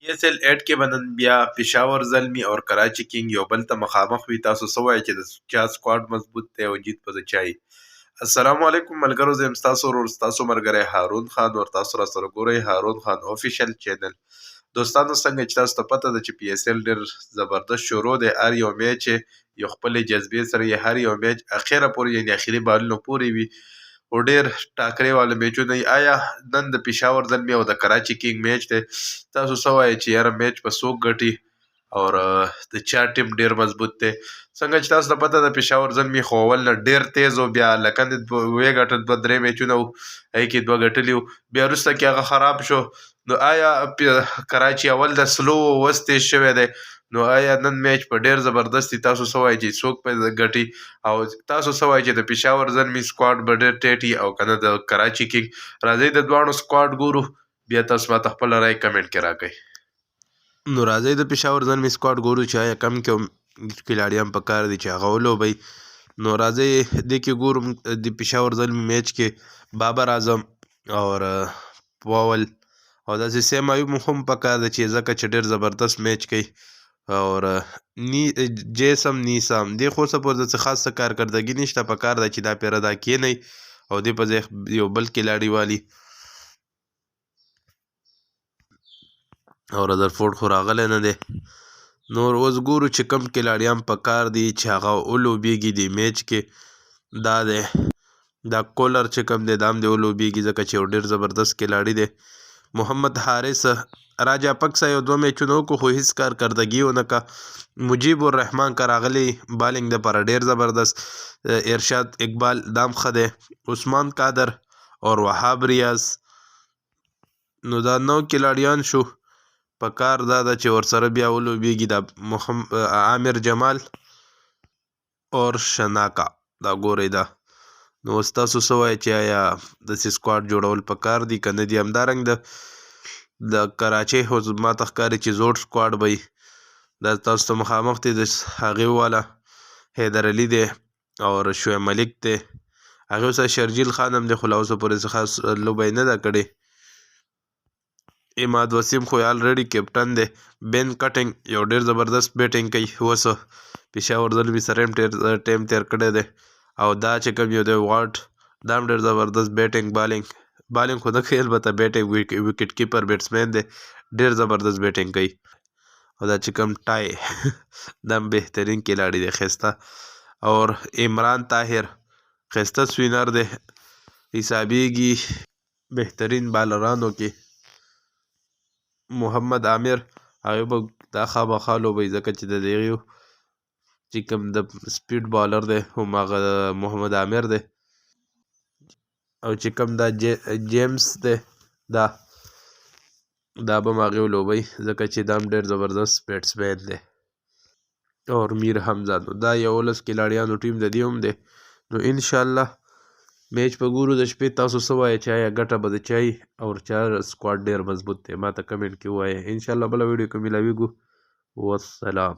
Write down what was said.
PSL 8 کې به نن بیا پېښور زلمي او کراچي کینګ یو بل ته مخامخ وي. تاسو څه وایئ چې د چا سکواډ مضبوط دی او جیت به د چا وي؟ السلام علیکم ملګرو، زه یم ستاسو ورور ستاسو ملګری هارون خان، ور تاسو راسره ګورئ هارون خان آفیشل چینل. دوستانو څنګه چې تاسو ته پته ده چې PSL ډېر زبردست شروع دی. هر یو میچ یو خپلې جذبې سره یې هر یو میچ اخره پورې یعنې اخري بالونو پورې وي او ډېر ټاکرې والا میچونه وي. آیا نن د پېښور زلمي او د کراچي کینګ میچ دی، تاسو څه وایئ چې یاره میچ به څوک ګټي او د چا ټیم ډېر مضبوط دی؟ څنګه چې تاسو ته پته ده پېښور زلمي خو اول نه ډېر تیز و، بیا لکندې ویې ګټل 2-3 میچونه وو، هغې کې 2 ګټلي وو، بیا وروسته کې هغه خراب شو. نو آیا کراچي اول د سلو اوس تیز شوی دی؟ نو آیا نن میچ په ډېر زبردست دی؟ تاسو څه وایئ چې څوک به ګټي؟ او تاسو څه وایئ چې د پېښور زلمي سکواډ به ډېر ټیټ وي او که نه د کراچي کینګ؟ راځئ د دواړو سکواډ ګورو، بیا تاسو ماته خپله رایه کمنټ کې راکړئ. نو راځئ د پېښور زلمي سکواډ ګورو چې آیا کم کلاړیان په کار دي چې هغه ولوبئ. نو راځئ دې کې ګورو د پېښور زلمي میچ کې بابر اعظم اور پاول او داسې سیم ایوب هم په کار ده چې ځکه چې ډېر زبردست میچ کوي اور جیسم نیسم دې خو څه پورې څه خاصه کارکردګي نشته، په کار ده چې دا پیره دا کینئ او دې په ځای یو بل کلاړي والي. او رذرفورډ خو راغلی نه دی. نور اوس ګورو چې کم کلاړیان په کار دي چې هغه ولوبېږي دې میچ کې. دا دی دا کولر چې کم دی دا هم دې ولوبېږي ځکه چې یو ډېر زبردست کلاړي دی. محمد حارث راجا پکسا یو 2 میچونه وکړو خو هیڅ کارکردګي ونه کړه. مجیب الرحمن که راغلی بالنګ دپاره ډېر زبردست. ارشاد اقبال دا هم ښه دی. عثمان قادر اور وهاب ریاض. نو دا 9 کلاړیان شو، په کار دا ده چې ورسره بیا ولوبېږي دا امیر جمال اور شناکا. دا ګورئ دا. نو اوس تاسو څه وایئ چې آیا داسې سکواډ جوړول په کار دي که نه دي؟ همدارنګه د کراچۍ خو ماته ښکاري چې زوړ سکواډ به وي. دا تاسو ته مخامخ دی د هغې والا حیدر علي دی اور شعیب ملک دی، هغې اوس شرجیل خان هم دی خو لا اوسه پورې څه خاص لوبه یې نه ده کړې. اماد وسیم خو الریډي کیپټن دی. بین کټنګ یو ډېر زبردست بیټنګ کوي، اوس پېښور زلمي سره هم ډېر ټایم تېر کړی دی. او دا چې کوم یو دی واټ دا هم ډېر زبردست بیټنګ بالنګ خو نه کوي البته بیټنګ وکټ کیپر بیټسمین دی، ډېر زبردست بیټنګ کوي. او دا چې کوم ټای دا هم بهترین کلاړي دی ښایسته. اور عمران طاهر ښایسته سوینر دی، حسابېږي بهترین بالرانو کې. محمد امیر هغې به دا خامخا لوبوي ځکه چې د دغې چې کوم د سپیډ بالر دی هماغه محمد امیر دی. او چې کوم دا جیمز دی دا به هم هغې ولوبئ ځکه چې دا هم ډېر زبردست بیټسمین دی. اور میر حمزه نو دا 11 کلاړیانو ټیم د دې هم دی. نو انشاءالله میچ په ګورو د شپې. تاسو څه وایئ چې آیا ګټه به د چا وي او چا سکواډ ډېر مضبوط دی؟ ما ته کمنټ کې ووایئ. انشاءالله بله ویډیو کې ملاویږو. والسلام.